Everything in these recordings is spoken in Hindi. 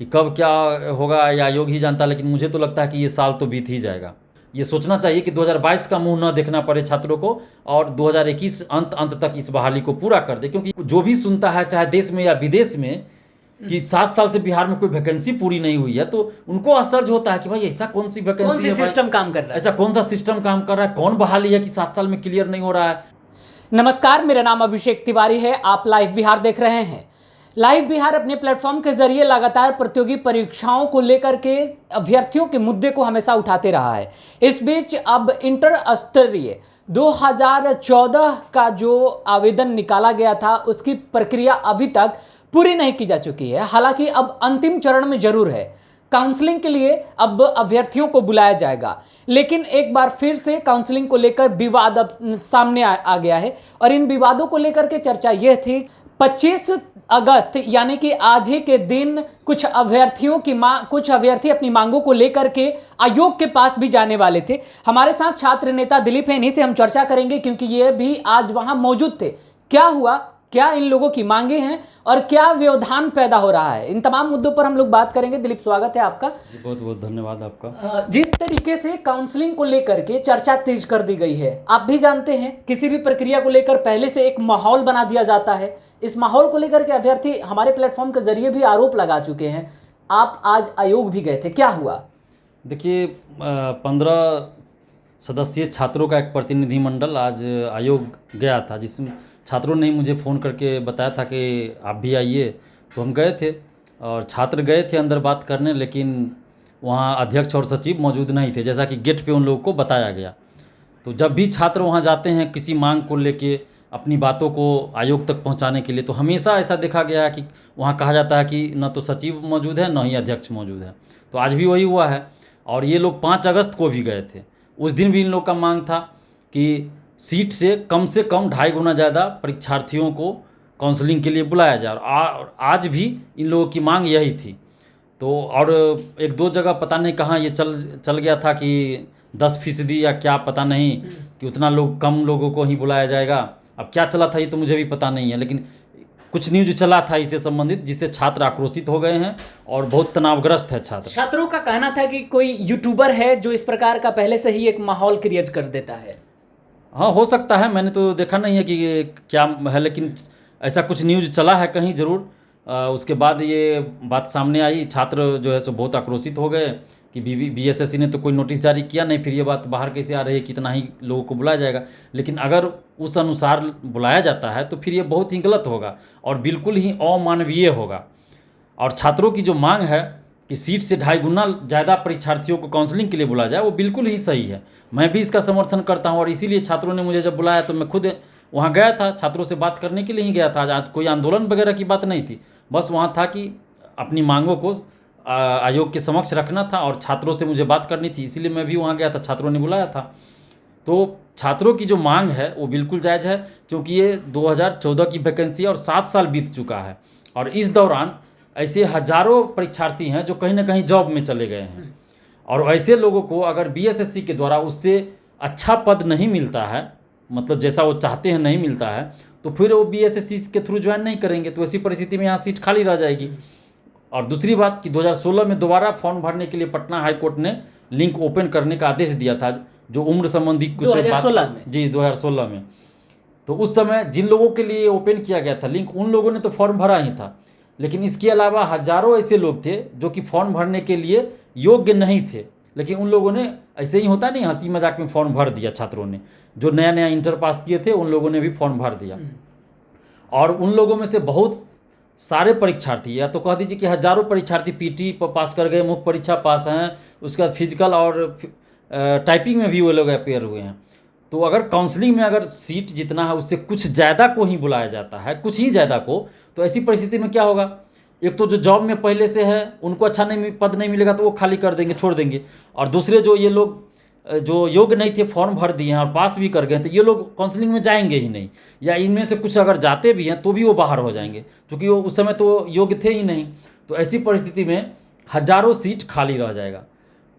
कि कब क्या होगा या आयोग ही जानता, लेकिन मुझे तो लगता है कि ये साल तो बीत ही जाएगा। ये सोचना चाहिए कि 2022 का मुंह न देखना पड़े छात्रों को, और 2021 अंत तक इस बहाली को पूरा कर दे। क्योंकि जो भी सुनता है, चाहे देश में या विदेश में, कि 7 साल से बिहार में कोई वैकेंसी पूरी नहीं हुई है, तो उनको आश्चर्य होता है कि भाई ऐसा कौन सी वैकेंसी है, सिस्टम काम कर रहा है, ऐसा कौन सा सिस्टम काम कर रहा है, कौन बहाली है कि 7 साल में क्लियर नहीं हो रहा है। नमस्कार, मेरा नाम अभिषेक तिवारी है। आप लाइव बिहार देख रहे हैं। लाइव बिहार अपने प्लेटफॉर्म के जरिए लगातार प्रतियोगी परीक्षाओं को लेकर के अभ्यर्थियों के मुद्दे को हमेशा उठाते रहा है। इस बीच अब इंटर स्तरीय 2014 का जो आवेदन निकाला गया था, उसकी प्रक्रिया अभी तक पूरी नहीं की जा चुकी है। हालांकि अब अंतिम चरण में जरूर है। काउंसलिंग के लिए अब अभ्यर्थियों को बुलाया जाएगा, लेकिन एक बार फिर से काउंसलिंग को लेकर विवाद अब सामने आ गया है। और इन विवादों को लेकर के चर्चा यह थी, 25 अगस्त यानी कि आज ही के दिन कुछ अभ्यर्थी अपनी मांगों को लेकर के आयोग के पास भी जाने वाले थे। हमारे साथ छात्र नेता दिलीप है, इन्हीं से हम चर्चा करेंगे, क्योंकि ये भी आज वहां मौजूद थे। क्या हुआ, क्या इन लोगों की मांगे हैं और क्या व्यवधान पैदा हो रहा है, इन तमाम मुद्दों पर हम लोग बात करेंगे। दिलीप, स्वागत है आपका। जी, बहुत बहुत धन्यवाद आपका। जिस तरीके से काउंसलिंग को लेकर के चर्चा तेज कर दी गई है, आप भी जानते हैं किसी भी प्रक्रिया को लेकर पहले से एक माहौल बना दिया जाता है। इस माहौल को लेकर के अभ्यर्थी हमारे प्लेटफॉर्म के जरिए भी आरोप लगा चुके हैं। आप आज आयोग भी गए थे, क्या हुआ? देखिए, 15 सदस्यीय छात्रों का एक प्रतिनिधिमंडल आज आयोग गया था, जिसमें छात्रों ने मुझे फ़ोन करके बताया था कि आप भी आइए। तो हम गए थे और छात्र गए थे अंदर बात करने, लेकिन वहाँ अध्यक्ष और सचिव मौजूद नहीं थे, जैसा कि गेट पे उन लोगों को बताया गया। तो जब भी छात्र वहाँ जाते हैं किसी मांग को लेके, अपनी बातों को आयोग तक पहुँचाने के लिए, तो हमेशा ऐसा देखा गया है कि वहाँ कहा जाता है कि न तो सचिव मौजूद है, न ही अध्यक्ष मौजूद है। तो आज भी वही हुआ है। और ये लोग 5 अगस्त को भी गए थे। उस दिन भी इन लोग का मांग था कि सीट से कम 2.5 गुना ज़्यादा परीक्षार्थियों को काउंसलिंग के लिए बुलाया जाए। और आज भी इन लोगों की मांग यही थी। तो और 1-2 जगह पता नहीं कहाँ ये चल गया था कि 10% या क्या, पता नहीं कि उतना कम लोगों को ही बुलाया जाएगा। अब क्या चला था ये तो मुझे भी पता नहीं है, लेकिन कुछ न्यूज चला था इससे संबंधित, जिससे छात्र आक्रोशित हो गए हैं और बहुत तनावग्रस्त है छात्र। छात्रों का कहना था कि कोई यूट्यूबर है जो इस प्रकार का पहले से ही एक माहौल क्रिएट कर देता है। हाँ, हो सकता है, मैंने तो देखा नहीं है कि ये क्या है, लेकिन ऐसा कुछ न्यूज़ चला है कहीं ज़रूर। उसके बाद ये बात सामने आई, छात्र जो है सो बहुत आक्रोशित हो गए कि बीएसएससी ने तो कोई नोटिस जारी किया नहीं, फिर ये बात बाहर कैसे आ रही है कि इतना ही लोगों को बुलाया जाएगा। लेकिन अगर उस अनुसार बुलाया जाता है तो फिर ये बहुत ही गलत होगा और बिल्कुल ही अमानवीय होगा। और छात्रों की जो मांग है कि सीट से 2.5 गुना ज़्यादा परीक्षार्थियों को काउंसलिंग के लिए बुलाया जाए, वो बिल्कुल ही सही है। मैं भी इसका समर्थन करता हूँ और इसीलिए छात्रों ने मुझे जब बुलाया तो मैं खुद वहाँ गया था, छात्रों से बात करने के लिए ही गया था। आज कोई आंदोलन वगैरह की बात नहीं थी, बस वहाँ था कि अपनी मांगों को आयोग के समक्ष रखना था और छात्रों से मुझे बात करनी थी, इसीलिए मैं भी वहाँ गया था, छात्रों ने बुलाया था। तो छात्रों की जो मांग है वो बिल्कुल जायज़ है, क्योंकि ये 2014 की वैकेंसी और 7 साल बीत चुका है। और इस दौरान ऐसे हजारों परीक्षार्थी हैं जो कहीं ना कहीं जॉब में चले गए हैं, और ऐसे लोगों को अगर बीएसएससी के द्वारा उससे अच्छा पद नहीं मिलता है, मतलब जैसा वो चाहते हैं नहीं मिलता है, तो फिर वो बीएसएससी के थ्रू ज्वाइन नहीं करेंगे। तो ऐसी परिस्थिति में यहाँ सीट खाली रह जाएगी। और दूसरी बात कि 2016 में दोबारा फॉर्म भरने के लिए पटना हाई कोर्ट ने लिंक ओपन करने का आदेश दिया था, जो उम्र संबंधी कुछ 2016 में। जी, 2016 में। तो उस समय जिन लोगों के लिए ओपन किया गया था लिंक, उन लोगों ने तो फॉर्म भरा ही था, लेकिन इसके अलावा हजारों ऐसे लोग थे जो कि फॉर्म भरने के लिए योग्य नहीं थे, लेकिन उन लोगों ने ऐसे ही होता नहीं, हंसी मजाक में फॉर्म भर दिया। छात्रों ने जो नया नया इंटर पास किए थे उन लोगों ने भी फॉर्म भर दिया। और उन लोगों में से बहुत सारे परीक्षार्थी, या तो कह दीजिए कि हजारों परीक्षार्थी पीटी पास कर गए, मुख्य परीक्षा पास हैं, उसके बाद फिजिकल और टाइपिंग में भी वो लोग अपेयर हुए हैं। तो अगर काउंसलिंग में अगर सीट जितना है उससे कुछ ज़्यादा को ही बुलाया जाता है, कुछ ही ज़्यादा को, तो ऐसी परिस्थिति में क्या होगा? एक तो जो जॉब में पहले से है उनको अच्छा नहीं पद नहीं मिलेगा तो वो खाली कर देंगे, छोड़ देंगे। और दूसरे जो ये लोग जो योग्य नहीं थे, फॉर्म भर दिए हैं और पास भी कर गए, तो ये लोग काउंसलिंग में जाएंगे ही नहीं, या इनमें से कुछ अगर जाते भी हैं तो भी वो बाहर हो जाएंगे, क्योंकि वो उस समय तो योग्य थे ही नहीं। तो ऐसी परिस्थिति में हजारों सीट खाली रह जाएगा।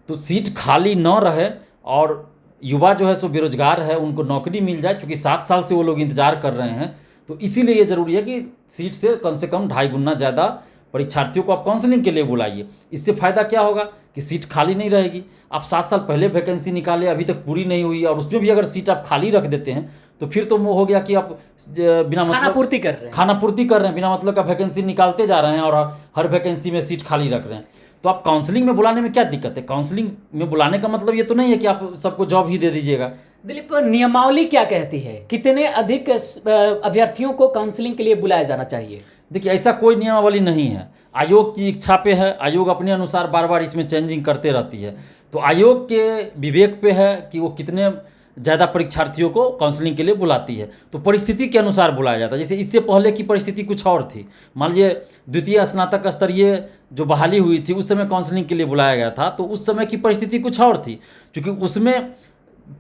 तो सीट खाली न रहे और युवा जो है सो बेरोजगार है, उनको नौकरी मिल जाए, क्योंकि 7 साल से वो लोग इंतजार कर रहे हैं। तो इसीलिए ये ज़रूरी है कि सीट से कम 2.5 गुना ज़्यादा परीक्षार्थियों को आप काउंसलिंग के लिए बुलाइए। इससे फ़ायदा क्या होगा कि सीट खाली नहीं रहेगी। आप 7 साल पहले वैकेंसी निकाले, अभी तक पूरी नहीं हुई, और उसमें भी अगर सीट आप खाली रख देते हैं तो फिर तो वो हो गया कि आप बिना मतलब खाना पूर्ति कर रहे हैं। खाना पूर्ति कर रहे हैं, बिना मतलब का वैकेंसी निकालते जा रहे हैं और हर वैकेंसी में सीट खाली रख रहे हैं। तो आप काउंसलिंग में बुलाने में क्या दिक्कत है? काउंसलिंग में बुलाने का मतलब ये तो नहीं है कि आप सबको जॉब ही दे दीजिएगा। दिलीप, नियमावली क्या कहती है, कितने अधिक अभ्यर्थियों को काउंसलिंग के लिए बुलाया जाना चाहिए? देखिए, ऐसा कोई नियमावली नहीं है, आयोग की इच्छा पे है। आयोग अपने अनुसार बार बार इसमें चेंजिंग करते रहती है। तो आयोग के विवेक पे है कि वो कितने ज़्यादा परीक्षार्थियों को काउंसलिंग के लिए बुलाती है। तो परिस्थिति के अनुसार बुलाया जाता है। जैसे इससे पहले की परिस्थिति कुछ और थी। मान लीजिए द्वितीय स्नातक स्तरीय जो बहाली हुई थी, उस समय काउंसलिंग के लिए बुलाया गया था, तो उस समय की परिस्थिति कुछ और थी, क्योंकि उसमें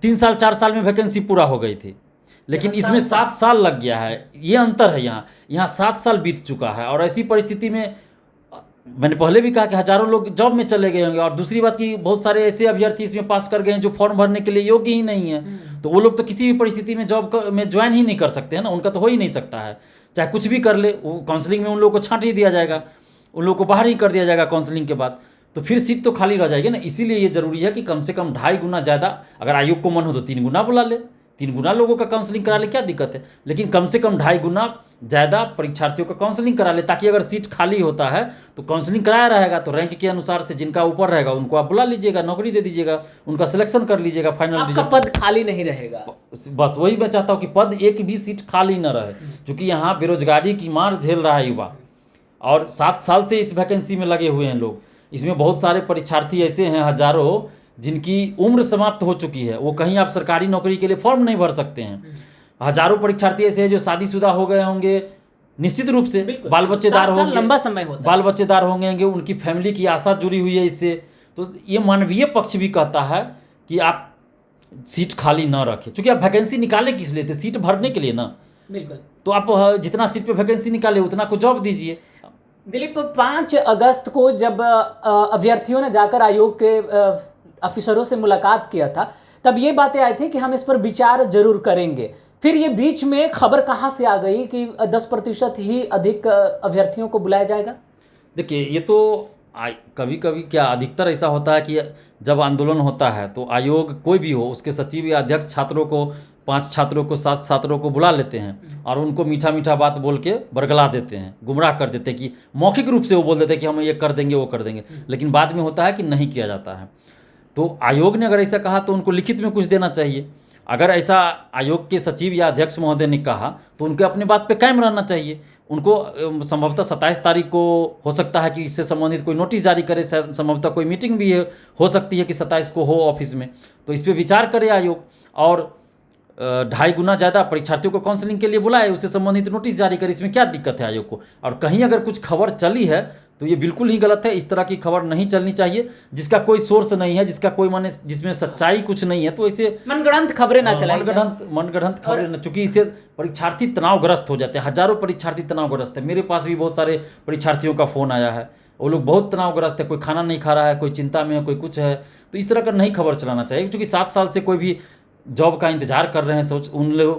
3 साल 4 साल में वैकेंसी पूरा हो गई थी। लेकिन इसमें 7 साल लग गया है, ये अंतर है। यहाँ 7 साल बीत चुका है, और ऐसी परिस्थिति में मैंने पहले भी कहा कि हज़ारों लोग जॉब में चले गए होंगे। और दूसरी बात कि बहुत सारे ऐसे अभ्यर्थी इसमें पास कर गए हैं जो फॉर्म भरने के लिए योग्य ही नहीं है। तो वो लोग तो किसी भी परिस्थिति में जॉब में ज्वाइन ही नहीं कर सकते हैं ना, उनका तो हो ही नहीं सकता है। चाहे कुछ भी कर ले, वो काउंसलिंग में उन लोगों को छांट ही दिया जाएगा, उन लोगों को बाहर ही कर दिया जाएगा काउंसलिंग के बाद। तो फिर सीट तो खाली रह जाएगी ना। इसीलिए ये ज़रूरी है कि कम से कम 2.5 गुना ज़्यादा, अगर आयोग को मन हो तो 3 गुना बुला ले, 3 गुना लोगों का काउंसलिंग करा ले, क्या दिक्कत है? लेकिन कम से कम 2.5 गुना ज़्यादा परीक्षार्थियों का काउंसलिंग करा ले, ताकि अगर सीट खाली होता है तो काउंसलिंग कराया रहेगा, तो रैंक के अनुसार से जिनका ऊपर रहेगा उनको आप बुला लीजिएगा, नौकरी दे दीजिएगा, उनका सिलेक्शन कर लीजिएगा, फाइनल आपका रिजल्ट। पद खाली नहीं रहेगा। बस वही मैं चाहता हूँ कि पद एक भी सीट खाली न रहे, क्योंकि यहाँ बेरोजगारी की मार झेल रहा है युवा, और 7 साल से इस वैकेंसी में लगे हुए हैं लोग। इसमें बहुत सारे परीक्षार्थी ऐसे हैं, हजारों, जिनकी उम्र समाप्त हो चुकी है, वो कहीं आप सरकारी नौकरी के लिए फॉर्म नहीं भर सकते हैं। हजारों परीक्षार्थी ऐसे हैं जो शादीशुदा हो गए होंगे, निश्चित रूप से बाल बच्चेदार 7 साल होंगे, लंबा समय होता है। बाल बच्चेदार होंगे, उनकी फैमिली की आशा जुड़ी हुई है इससे। तो ये मानवीय पक्ष भी कहता है कि आप सीट खाली ना रखें, क्योंकि आप वैकेंसी निकाले किस लिए थे? सीट भरने के लिए ना। बिल्कुल। तो आप जितना सीट पे वैकेंसी निकाले उतना को जॉब दीजिए। दिलीप, 5 अगस्त को जब अभ्यर्थियों ने जाकर आयोग के अफसरों से मुलाकात किया था, तब ये बातें आई थी कि हम इस पर विचार जरूर करेंगे। फिर ये बीच में खबर कहाँ से आ गई कि 10% ही अधिक अभ्यर्थियों को बुलाया जाएगा? देखिए, ये तो कभी कभी क्या अधिकतर ऐसा होता है कि जब आंदोलन होता है तो आयोग कोई भी हो, उसके सचिव या अध्यक्ष छात्रों को, 5 छात्रों को, 7 छात्रों को बुला लेते हैं और उनको मीठा मीठा बात बोल के बरगला देते हैं, गुमराह कर देते हैं। कि मौखिक रूप से वो बोल देते हैं कि हम ये कर देंगे, वो कर देंगे, लेकिन बाद में होता है कि नहीं किया जाता है। तो आयोग ने अगर ऐसा कहा तो उनको लिखित में कुछ देना चाहिए। अगर ऐसा आयोग के सचिव या अध्यक्ष महोदय ने कहा तो उनके अपने बात पे कायम रहना चाहिए। उनको संभवतः 27 तारीख को हो सकता है कि इससे संबंधित कोई नोटिस जारी करे, संभवतः कोई मीटिंग भी हो सकती है कि 27 को हो ऑफिस में, तो इस पर विचार करे आयोग और 2.5 गुना ज़्यादा परीक्षार्थियों को काउंसलिंग के लिए बुलाए, उससे संबंधित नोटिस जारी करे। इसमें क्या दिक्कत है आयोग को? और कहीं अगर कुछ खबर चली है तो ये बिल्कुल ही गलत है। इस तरह की खबर नहीं चलनी चाहिए जिसका कोई सोर्स नहीं है, जिसका कोई माने, जिसमें सच्चाई कुछ नहीं है। तो ऐसे मनगढ़ंत खबरें ना चलाएं, मनगढ़ंत खबरें न, चूंकि इससे परीक्षार्थी तनावग्रस्त हो जाते हैं। हजारों परीक्षार्थी तनावग्रस्त है। मेरे पास भी बहुत सारे परीक्षार्थियों का फ़ोन आया है, वो लोग बहुत तनावग्रस्त है, कोई खाना नहीं खा रहा है, कोई चिंता में है, कोई कुछ है। तो इस तरह का नहीं खबर चलाना चाहिए, क्योंकि 7 साल से कोई भी जॉब का इंतजार कर रहे हैं।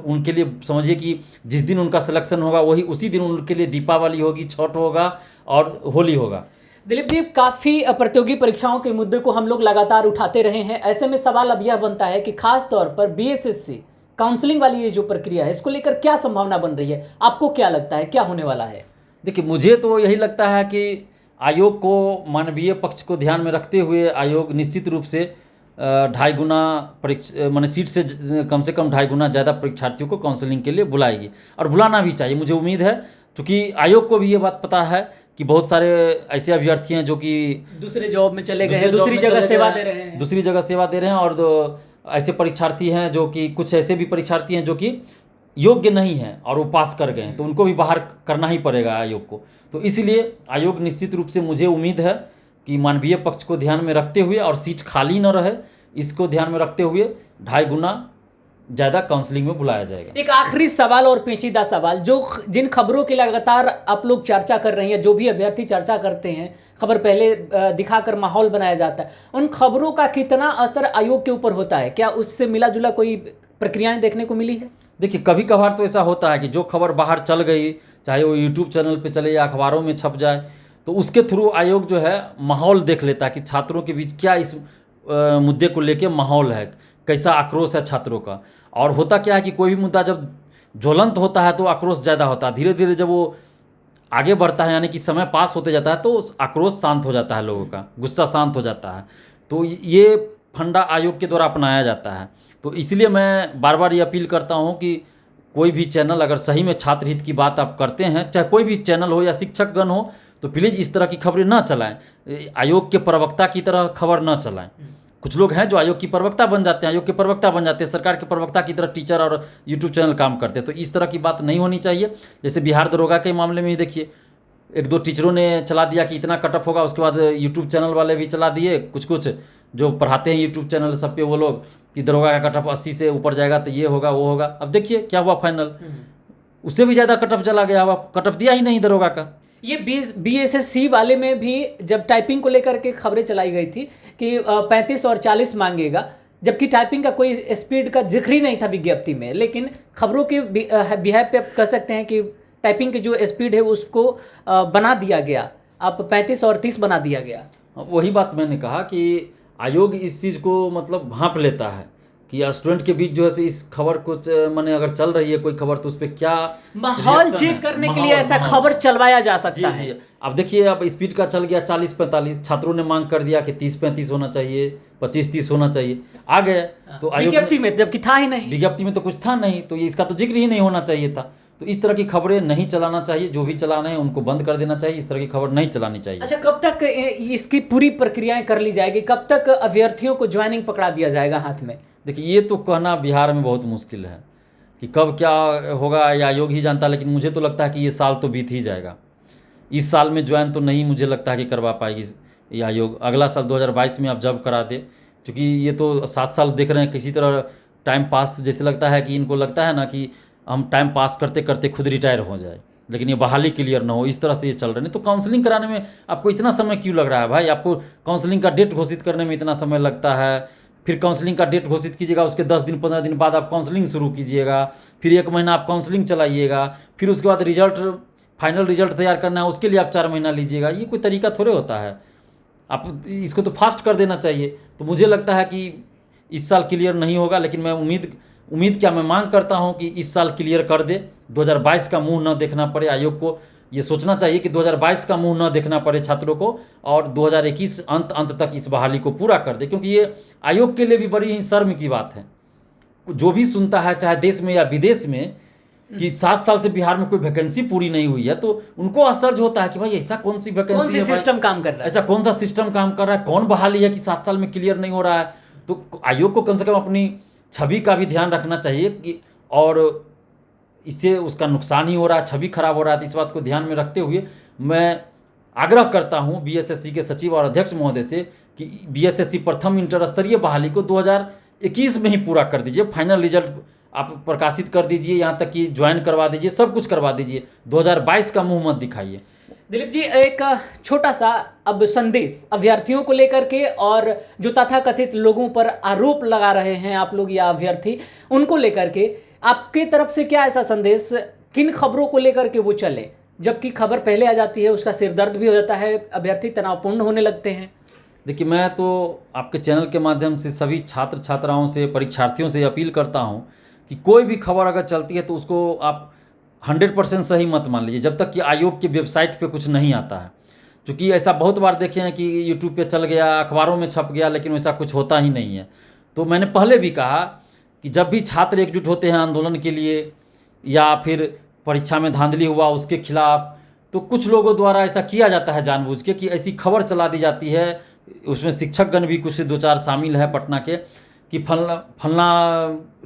उनके लिए समझिए कि जिस दिन उनका सिलेक्शन होगा वही उसी दिन उनके लिए दीपावली होगी, छठ होगा और होली होगा। दिलीप जी, काफ़ी प्रतियोगी परीक्षाओं के मुद्दे को हम लोग लगातार उठाते रहे हैं। ऐसे में सवाल अब यह बनता है कि खास तौर पर BSSC काउंसलिंग वाली ये जो प्रक्रिया है, इसको लेकर क्या संभावना बन रही है? आपको क्या लगता है, क्या होने वाला है? देखिए, मुझे तो यही लगता है कि आयोग को मानवीय पक्ष को ध्यान में रखते हुए आयोग निश्चित रूप से 2.5 गुना माने सीट से कम 2.5 गुना ज़्यादा परीक्षार्थियों को काउंसलिंग के लिए बुलाएगी, और बुलाना भी चाहिए। मुझे उम्मीद है, क्योंकि आयोग को भी ये बात पता है कि बहुत सारे ऐसे अभ्यर्थी हैं जो कि दूसरे जॉब में चले गए हैं, दूसरी जगह सेवा दे रहे हैं, और ऐसे परीक्षार्थी हैं जो कि कुछ ऐसे भी परीक्षार्थी हैं जो कि योग्य नहीं हैं और वो पास कर गए हैं, तो उनको भी बाहर करना ही पड़ेगा आयोग को। तो इसलिए आयोग निश्चित रूप से, मुझे उम्मीद है कि मानवीय पक्ष को ध्यान में रखते हुए और सीट खाली न रहे, इसको ध्यान में रखते हुए 2.5 गुना ज़्यादा काउंसलिंग में बुलाया जाएगा। एक आखिरी सवाल और पेचीदा सवाल, जो जिन खबरों की लगातार आप लोग चर्चा कर रहे हैं, जो भी अभ्यर्थी चर्चा करते हैं, खबर पहले दिखाकर माहौल बनाया जाता है, उन खबरों का कितना असर आयोग के ऊपर होता है? क्या उससे मिला जुला कोई प्रक्रियाएं देखने को मिली है? देखिए, कभी कभार तो ऐसा होता है कि जो खबर बाहर चल गई, चाहे वो यूट्यूब चैनल पे चले या अखबारों में छप जाए, तो उसके थ्रू आयोग जो है माहौल देख लेता है कि छात्रों के बीच क्या इस मुद्दे को लेके माहौल है, कैसा आक्रोश है छात्रों का। और होता क्या है कि कोई भी मुद्दा जब ज्वलंत होता है तो आक्रोश ज़्यादा होता है, धीरे धीरे जब वो आगे बढ़ता है यानी कि समय पास होते जाता है तो उस आक्रोश शांत हो जाता है, लोगों का गुस्सा शांत हो जाता है। तो ये फंडा आयोग के द्वारा अपनाया जाता है। तो इसलिए मैं बार बार ये अपील करता हूँ कि कोई भी चैनल अगर सही में छात्र हित की बात आप करते हैं, चाहे कोई भी चैनल हो या शिक्षकगण हो, तो प्लीज़ इस तरह की खबरें ना चलाएं, आयोग के प्रवक्ता की तरह खबर ना चलाएं। कुछ लोग हैं जो आयोग की प्रवक्ता बन जाते हैं, आयोग के प्रवक्ता बन जाते हैं, सरकार के प्रवक्ता की तरह टीचर और यूट्यूब चैनल काम करते हैं। तो इस तरह की बात नहीं होनी चाहिए। जैसे बिहार दरोगा के मामले में ही देखिए, एक दो टीचरों ने चला दिया कि इतना कटअप होगा, उसके बाद यूट्यूब चैनल वाले भी चला दिए, कुछ कुछ जो पढ़ाते हैं यूट्यूब चैनल सब पे वो लोग कि दरोगा का कटअप 80 से ऊपर जाएगा तो ये होगा वो होगा। अब देखिए क्या हुआ फाइनल, उससे भी ज़्यादा कटअप चला गया, हुआ कटअप दिया ही नहीं दरोगा का। ये BSSC वाले में भी जब टाइपिंग को लेकर के खबरें चलाई गई थी कि 35 और 40 मांगेगा, जबकि टाइपिंग का कोई स्पीड का जिक्र ही नहीं था विज्ञप्ति में, लेकिन खबरों के बिहाफ पे आप कह सकते हैं कि टाइपिंग की जो स्पीड है उसको बना दिया गया, अब 35 और 30 बना दिया गया। वही बात मैंने कहा कि आयोग इस चीज़ को मतलब भांप लेता है कि स्टूडेंट के बीच जो है इस खबर को माने अगर चल रही है कोई खबर तो उस पर क्या माहौल चेक करने के लिए ऐसा खबर चलवाया जा सकता है। जी। अब देखिए, अब स्पीड का चल गया 40-45, छात्रों ने मांग कर दिया कि 30-35 होना चाहिए, 25-30 होना चाहिए, आ गए। तो आयोग विज्ञप्ति में जबकि था ही नहीं, विज्ञप्ति में तो कुछ था नहीं, तो ये इसका तो जिक्र ही नहीं होना चाहिए था। तो इस तरह की खबरें नहीं चलाना चाहिए, जो भी चलाना है उनको बंद कर देना चाहिए, इस तरह की खबर नहीं चलानी चाहिए। अच्छा, कब तक इसकी पूरी प्रक्रियाएं कर ली जाएगी, कब तक अभ्यर्थियों को ज्वाइनिंग पकड़ा दिया जाएगा हाथ में? देखिए, ये तो कहना बिहार में बहुत मुश्किल है कि कब क्या होगा, या आयोग ही जानता है, लेकिन मुझे तो लगता है कि ये साल तो बीत ही जाएगा। इस साल में ज्वाइन तो नहीं मुझे लगता है कि करवा पाएगी ये आयोग। अगला साल 2022 में आप जब करा दे, क्योंकि ये तो 7 साल देख रहे हैं किसी तरह टाइम पास, जैसे लगता है कि इनको लगता है ना कि हम टाइम पास करते करते खुद रिटायर हो जाए, लेकिन ये बहाली क्लियर ना हो, इस तरह से ये चल रहे हैं। तो काउंसलिंग कराने में आपको इतना समय क्यों लग रहा है भाई? आपको काउंसलिंग का डेट घोषित करने में इतना समय लगता है, फिर काउंसलिंग का डेट घोषित कीजिएगा, उसके 10 दिन 15 दिन बाद आप काउंसलिंग शुरू कीजिएगा, फिर 1 महीना आप काउंसलिंग चलाइएगा, फिर उसके बाद रिजल्ट, फाइनल रिजल्ट तैयार करना है, उसके लिए आप 4 महीना लीजिएगा। ये कोई तरीका थोड़े होता है। आप इसको तो फास्ट कर देना चाहिए। तो मुझे लगता है कि इस साल क्लियर नहीं होगा, लेकिन मैं उम्मीद क्या, मैं मांग करता हूं कि इस साल क्लियर कर दे, 2022 का मुंह न देखना पड़े। आयोग को ये सोचना चाहिए कि 2022 का मुंह न देखना पड़े छात्रों को, और 2021 अंत तक इस बहाली को पूरा कर दे, क्योंकि ये आयोग के लिए भी बड़ी ही शर्म की बात है। जो भी सुनता है, चाहे देश में या विदेश में, कि 7 साल से बिहार में कोई वैकेंसी पूरी नहीं हुई है, तो उनको आश्चर्य होता है कि भाई ऐसा कौन सी वैकेंसी है, सिस्टम काम कर रहा है, ऐसा कौन सा सिस्टम काम कर रहा है, कौन बहाली है कि 7 साल में क्लियर नहीं हो रहा है। तो आयोग को कम से कम अपनी छवि का भी ध्यान रखना चाहिए कि, और इससे उसका नुकसान ही हो रहा है, छवि खराब हो रहा है। तो इस बात को ध्यान में रखते हुए मैं आग्रह करता हूं BSSC के सचिव और अध्यक्ष महोदय से कि BSSC प्रथम इंटर स्तरीय बहाली को 2021 में ही पूरा कर दीजिए। फाइनल रिजल्ट आप प्रकाशित कर दीजिए, यहाँ तक कि ज्वाइन करवा दीजिए, सब कुछ करवा दीजिए। 2022 का मुंह मत दिखाइए। दिलीप जी, एक छोटा सा अब संदेश अभ्यर्थियों को लेकर के, और जो तथाकथित लोगों पर आरोप लगा रहे हैं आप लोग या अभ्यर्थी, उनको लेकर के आपके तरफ से क्या ऐसा संदेश, किन खबरों को लेकर के वो चले? जबकि खबर पहले आ जाती है उसका सिरदर्द भी हो जाता है, अभ्यर्थी तनावपूर्ण होने लगते हैं। देखिए, मैं तो आपके चैनल के माध्यम से सभी छात्र छात्राओं से, परीक्षार्थियों से अपील करता हूं कि कोई भी खबर अगर चलती है तो उसको आप 100% सही मत मान लीजिए, जब तक कि आयोग की वेबसाइट पे कुछ नहीं आता है। क्योंकि ऐसा बहुत बार देखे हैं कि यूट्यूब पे चल गया, अखबारों में छप गया, लेकिन वैसा कुछ होता ही नहीं है। तो मैंने पहले भी कहा कि जब भी छात्र एकजुट होते हैं आंदोलन के लिए, या फिर परीक्षा में धांधली हुआ उसके खिलाफ, तो कुछ लोगों द्वारा ऐसा किया जाता है जानबूझ के कि ऐसी खबर चला दी जाती है, उसमें शिक्षकगण भी कुछ 2-4 शामिल है पटना के, कि फलना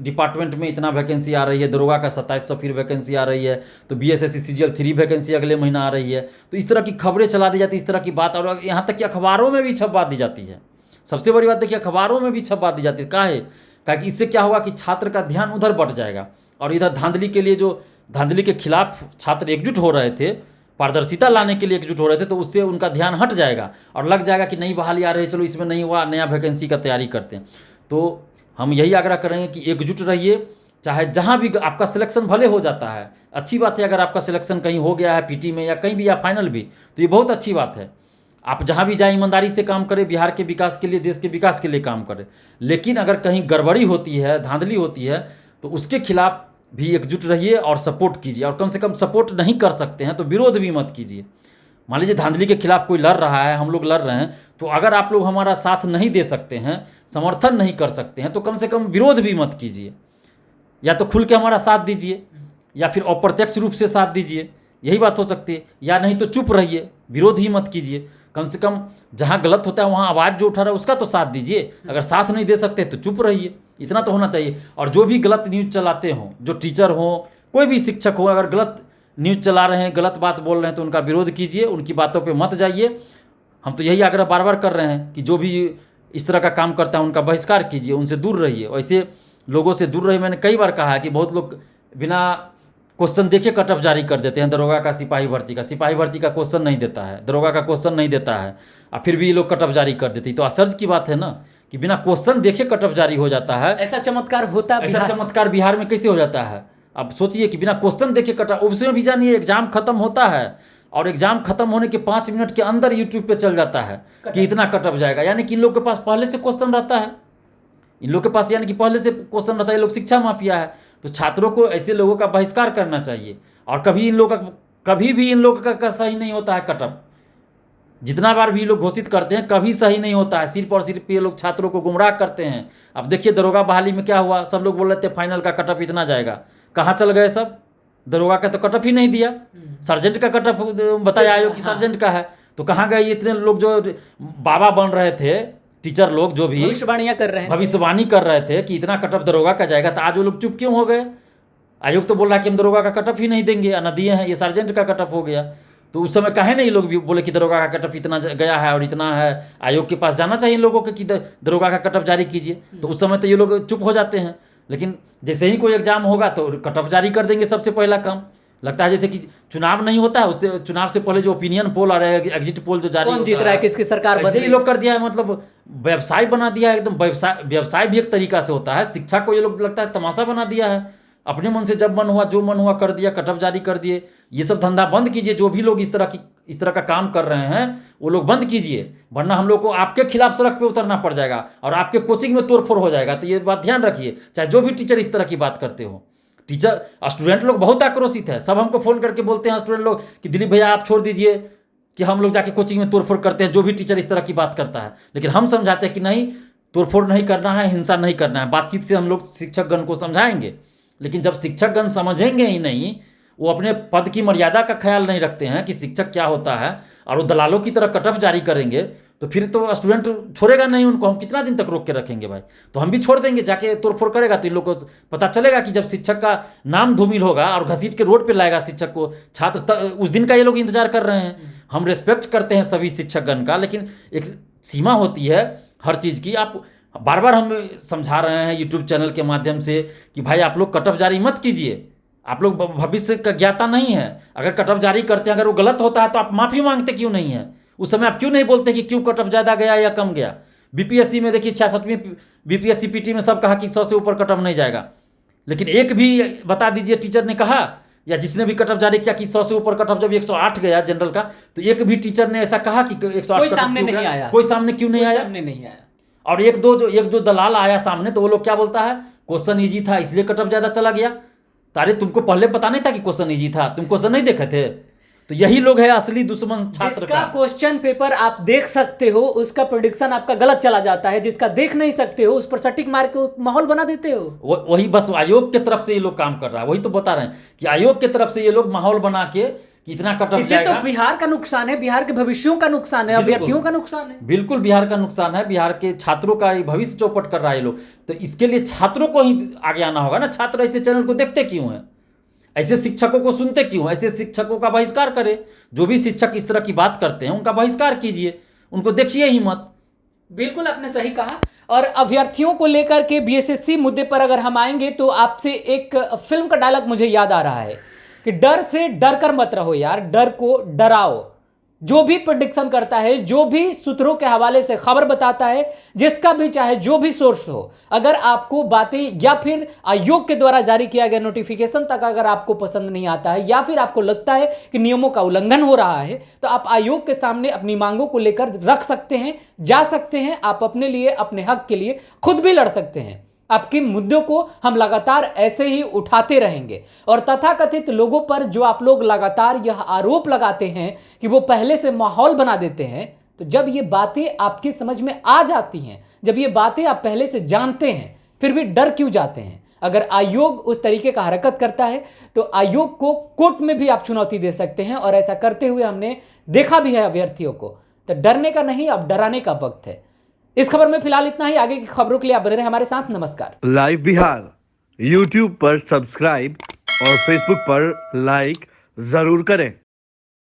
डिपार्टमेंट में इतना वैकेंसी आ रही है, दरोगा का 2700 फिर वैकेंसी आ रही है, तो BSSC CGL 3 वैकेंसी अगले महीना आ रही है। तो इस तरह की खबरें चला दी जाती है, इस तरह की बात, और यहाँ तक कि अखबारों में भी छपवा दी जाती है। सबसे बड़ी बात देखिए, अखबारों में भी छपवा दी जाती है। काहे? कि इससे क्या होगा कि छात्र का ध्यान उधर बढ़ जाएगा, और इधर धांधली के लिए, जो धांधली के खिलाफ छात्र एकजुट हो रहे थे, पारदर्शिता लाने के लिए एकजुट हो रहे थे, तो उससे उनका ध्यान हट जाएगा और लग जाएगा कि नई बहाली आ रही है, चलो इसमें नहीं हुआ, नया वैकेंसी का तैयारी करते हैं। तो हम यही आग्रह करेंगे कि एकजुट रहिए, चाहे जहाँ भी आपका सिलेक्शन भले हो जाता है, अच्छी बात है। अगर आपका सिलेक्शन कहीं हो गया है पीटी में या कहीं भी या फाइनल भी, तो ये बहुत अच्छी बात है। आप जहाँ भी जाए ईमानदारी से काम करें, बिहार के विकास के लिए, देश के विकास के लिए काम करें। लेकिन अगर कहीं गड़बड़ी होती है, धांधली होती है, तो उसके खिलाफ भी एकजुट रहिए और सपोर्ट कीजिए। और कम से कम सपोर्ट नहीं कर सकते हैं तो विरोध भी मत कीजिए। मान लीजिए धांधली के खिलाफ कोई लड़ रहा है, हम लोग लड़ रहे हैं, तो अगर आप लोग हमारा साथ नहीं दे सकते हैं, समर्थन नहीं कर सकते हैं, तो कम से कम विरोध भी मत कीजिए। या तो खुल के हमारा साथ दीजिए या फिर अप्रत्यक्ष रूप से साथ दीजिए, यही बात हो सकती है। या नहीं तो चुप रहिए, विरोध ही मत कीजिए। कम से कम जहाँ गलत होता है वहाँ आवाज़ जो उठा रहा है उसका तो साथ दीजिए। अगर साथ नहीं दे सकते तो चुप रहिए, इतना तो होना चाहिए। और जो भी गलत न्यूज़ चलाते हों, जो टीचर हों, कोई भी शिक्षक हो, अगर गलत न्यूज़ चला रहे हैं, गलत बात बोल रहे हैं, तो उनका विरोध कीजिए, उनकी बातों पे मत जाइए। हम तो यही आग्रह बार बार कर रहे हैं कि जो भी इस तरह का काम करता है उनका बहिष्कार कीजिए, उनसे दूर रहिए। ऐसे लोगों से दूर रहिए। मैंने कई बार कहा है कि बहुत लोग बिना क्वेश्चन देखे कट ऑफ जारी कर देते हैं। दरोगा का, सिपाही भर्ती का क्वेश्चन नहीं देता है, दरोगा का क्वेश्चन नहीं देता है, और फिर भी ये लोग कट ऑफ जारी कर देते हैं। तो आश्चर्य की बात है ना कि बिना क्वेश्चन देखे कट ऑफ जारी हो जाता है। ऐसा चमत्कार होता है, ऐसा चमत्कार बिहार में कैसे हो जाता है? अब सोचिए कि बिना क्वेश्चन देखे कट ऑफ, उसमें भी जानिए एग्जाम खत्म होता है और एग्जाम खत्म होने के 5 मिनट के अंदर यूट्यूब पे चल जाता है कि इतना कट ऑफ जाएगा। यानी कि इन लोग के पास पहले से क्वेश्चन रहता है, इन लोग के पास यानी कि पहले से क्वेश्चन रहता है। ये लोग शिक्षा माफिया है। तो छात्रों को ऐसे लोगों का बहिष्कार करना चाहिए। और कभी भी इन लोगों का सही नहीं होता है कट ऑफ। जितना बार भी ये लोग घोषित करते हैं कभी सही नहीं होता है। सिर्फ और सिर्फ ये लोग छात्रों को गुमराह करते हैं। अब देखिए दरोगा बहाली में क्या हुआ, सब लोग बोल रहे थे फाइनल का कट ऑफ इतना जाएगा, कहाँ चल गए सब? दरोगा का तो कट ऑफ ही नहीं दिया, सर्जेंट का कट ऑफ बताया आयोग की सर्जेंट का है, तो कहाँ गए इतने लोग जो बाबा बन रहे थे, टीचर लोग जो भी भविष्यवाणी कर रहे थे कि इतना कट ऑफ दरोगा का जाएगा, तो आज वो लोग चुप क्यों हो गए? आयोग तो बोल रहा है कि हम दरोगा का कट ऑफ ही नहीं देंगे, न दिए हैं, ये सर्जेंट का कट ऑफ हो गया। तो उस समय कहे नहीं लोग भी बोले कि दरोगा का कट ऑफ इतना गया है और इतना है, आयोग के पास जाना चाहिए इन लोगों को कि दरोगा का कट ऑफ जारी कीजिए। तो उस समय तो ये लोग चुप हो जाते हैं। लेकिन जैसे ही कोई एग्जाम होगा तो कट ऑफ जारी कर देंगे, सबसे पहला काम। लगता है जैसे कि चुनाव नहीं होता है, उससे चुनाव से पहले जो ओपिनियन पोल आ रहा है, एग्जिट पोल जो जारी कौन जीत रहा है, किसकी सरकार बन रही है, ये लोग कर दिया है। मतलब व्यवसाय बना दिया है एकदम। व्यवसाय भी एक तरीका से होता है। शिक्षा को ये लोग लगता है तमाशा बना दिया है। अपने मन से जब मन हुआ, जो मन हुआ कर दिया, कट ऑफ जारी कर दिए। ये सब धंधा बंद कीजिए। जो भी लोग इस तरह का काम कर रहे हैं वो लोग बंद कीजिए, वरना हम लोग को आपके खिलाफ सड़क पे उतरना पड़ जाएगा और आपके कोचिंग में तोड़फोड़ हो जाएगा। तो ये बात ध्यान रखिए, चाहे जो भी टीचर इस तरह की बात करते हो। स्टूडेंट लोग बहुत आक्रोशित है। सब हमको फ़ोन करके बोलते हैं स्टूडेंट लोग कि दिलीप भैया आप छोड़ दीजिए कि हम लोग जाके कोचिंग में तोड़फोड़ करते हैं, जो भी टीचर इस तरह की बात करता है। लेकिन हम समझाते हैं कि नहीं, तोड़फोड़ नहीं करना है, हिंसा नहीं करना है। बातचीत से हम लोग शिक्षकगण को समझाएंगे। लेकिन जब शिक्षकगण समझेंगे ही नहीं, वो अपने पद की मर्यादा का ख्याल नहीं रखते हैं कि शिक्षक क्या होता है, और वो दलालों की तरह कट ऑफ जारी करेंगे, तो फिर तो स्टूडेंट छोड़ेगा नहीं उनको। हम कितना दिन तक रोक के रखेंगे भाई? तो हम भी छोड़ देंगे। जाके तोड़फोड़ करेगा तो इन लोग को पता चलेगा कि जब शिक्षक का नाम धूमिल होगा और घसीट के रोड पे लाएगा शिक्षक को छात्र, उस दिन का ये लोग इंतजार कर रहे हैं। हम रिस्पेक्ट करते हैं सभी शिक्षकगण का, लेकिन एक सीमा होती है हर चीज़ की। आप बार बार हम समझा रहे हैं यूट्यूब चैनल के माध्यम से कि भाई आप लोग कट ऑफ जारी मत कीजिए। आप लोग भविष्य का ज्ञाता नहीं है। अगर कट ऑफ जारी करते हैं, अगर वो गलत होता है तो आप माफ़ी मांगते क्यों नहीं है? उस समय आप क्यों नहीं बोलते कि क्यों कट ऑफ ज़्यादा गया या कम गया? बीपीएससी में देखिए 66वीं बीपीएससी पीटी में सब कहा कि 100 से ऊपर कट ऑफ नहीं जाएगा, लेकिन एक भी बता दीजिए टीचर ने कहा या जिसने भी कट ऑफ जारी किया कि 100 से ऊपर कट ऑफ जब 108 गया जनरल का, तो एक भी टीचर ने ऐसा कहा कि 108 सामने नहीं आया? कोई सामने क्यों नहीं आया? सामने नहीं आया। और एक जो दलाल आया सामने, तो वो लोग क्या बोलता है, क्वेश्चन ईजी था इसलिए कट ऑफ ज़्यादा चला गया। तारे तुमको पहले पता नहीं था कि क्वेश्चन ईजी था? तुम क्वेश्चन नहीं देखे थे? तो यही लोग है असली दुश्मन छात्र का। क्वेश्चन पेपर आप देख सकते हो, उसका प्रेडिक्शन आपका गलत चला जाता है। जिसका देख नहीं सकते हो उस पर सटीक मार के माहौल बना देते हो। वही बस आयोग के तरफ से ये लोग काम कर रहा है। वही तो बता रहे हैं कि आयोग के तरफ से ये लोग माहौल बना के कितना कट ऑफ जाएगा। तो बिहार का नुकसान है, बिहार के भविष्यों का नुकसान है, अभ्यर्थियों का नुकसान है। बिल्कुल बिहार का नुकसान है। बिहार के छात्रों का भविष्य चौपट कर रहा है लोग। तो इसके लिए छात्रों को ही आगे आना होगा ना। छात्र ऐसे चैनल को देखते क्यों हैं? ऐसे शिक्षकों को सुनते क्यों? ऐसे शिक्षकों का बहिष्कार करें। जो भी शिक्षक इस तरह की बात करते हैं उनका बहिष्कार कीजिए, उनको देखिए ही मत। बिल्कुल आपने सही कहा। और अभ्यर्थियों को लेकर के बीएसएससी मुद्दे पर अगर हम आएंगे तो आपसे एक फिल्म का डायलॉग मुझे याद आ रहा है कि डर से डर कर मत रहो यार, डर को डराओ। जो भी प्रेडिक्शन करता है, जो भी सूत्रों के हवाले से खबर बताता है, जिसका भी चाहे जो भी सोर्स हो, अगर आपको बातें या फिर आयोग के द्वारा जारी किया गया नोटिफिकेशन तक अगर आपको पसंद नहीं आता है या फिर आपको लगता है कि नियमों का उल्लंघन हो रहा है, तो आप आयोग के सामने अपनी मांगों को लेकर रख सकते हैं, जा सकते हैं। आप अपने लिए, अपने हक के लिए खुद भी लड़ सकते हैं। आपके मुद्दों को हम लगातार ऐसे ही उठाते रहेंगे। और तथाकथित लोगों पर जो आप लोग लगातार यह आरोप लगाते हैं कि वो पहले से माहौल बना देते हैं, तो जब ये बातें आपकी समझ में आ जाती हैं, जब ये बातें आप पहले से जानते हैं, फिर भी डर क्यों जाते हैं? अगर आयोग उस तरीके का हरकत करता है तो आयोग को कोर्ट में भी आप चुनौती दे सकते हैं, और ऐसा करते हुए हमने देखा भी है अभ्यर्थियों को। तो डरने का नहीं, अब डराने का वक्त है। इस खबर में फिलहाल इतना ही। आगे की खबरों के लिए आप बने रहे हमारे साथ। नमस्कार। लाइव बिहार यूट्यूब पर सब्सक्राइब और फेसबुक पर लाइक जरूर करें।